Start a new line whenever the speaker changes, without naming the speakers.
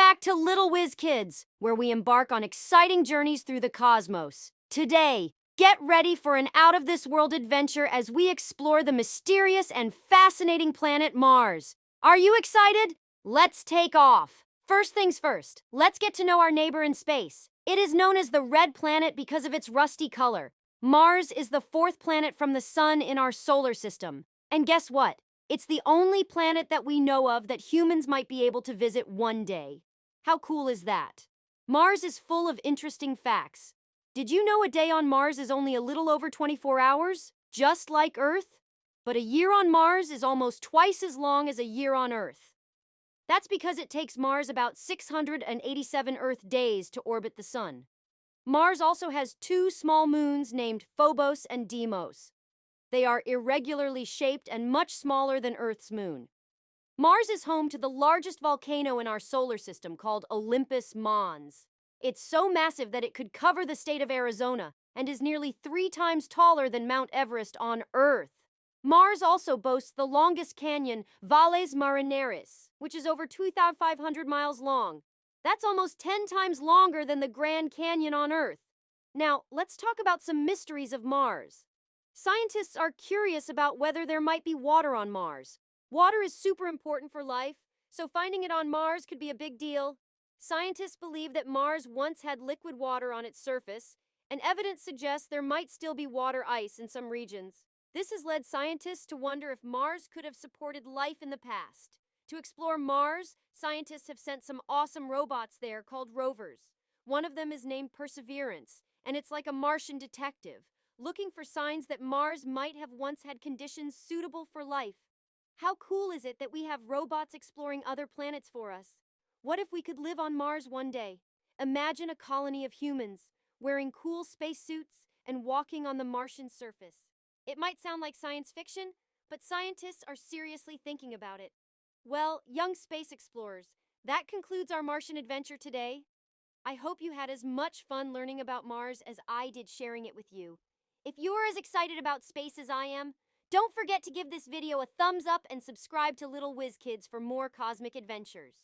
back to Lil'WhizKids, where we embark on exciting journeys through the cosmos. Today, get ready for an out-of-this-world adventure as we explore the mysterious and fascinating planet Mars. Are you excited? Let's take off. First things first, let's get to know our neighbor in space. It is known as the red planet because of its rusty color. Mars is the fourth planet from the Sun in our solar system. And guess what? It's the only planet that we know of that humans might be able to visit one day. How cool is that? Mars is full of interesting facts. Did you know a day on Mars is only a little over 24 hours? Just like Earth? But a year on Mars is almost twice as long as a year on Earth. That's because it takes Mars about 687 Earth days to orbit the Sun. Mars also has two small moons named Phobos and Deimos. They are irregularly shaped and much smaller than Earth's moon. Mars is home to the largest volcano in our solar system called Olympus Mons. It's so massive that it could cover the state of Arizona and is nearly 3 times taller than Mount Everest on Earth. Mars also boasts the longest canyon, Valles Marineris, which is over 2,500 miles long. That's almost 10 times longer than the Grand Canyon on Earth. Now, let's talk about some mysteries of Mars. Scientists are curious about whether there might be water on Mars. Water is super important for life, so finding it on Mars could be a big deal. Scientists believe that Mars once had liquid water on its surface, and evidence suggests there might still be water ice in some regions. This has led scientists to wonder if Mars could have supported life in the past. To explore Mars, scientists have sent some awesome robots there called rovers. One of them is named Perseverance, and it's like a Martian detective, looking for signs that Mars might have once had conditions suitable for life. How cool is it that we have robots exploring other planets for us? What if we could live on Mars one day? Imagine a colony of humans, wearing cool spacesuits and walking on the Martian surface. It might sound like science fiction, but scientists are seriously thinking about it. Well, young space explorers, that concludes our Martian adventure today. I hope you had as much fun learning about Mars as I did sharing it with you. If you're as excited about space as I am, don't forget to give this video a thumbs up and subscribe to Lil'WhizKids for more cosmic adventures.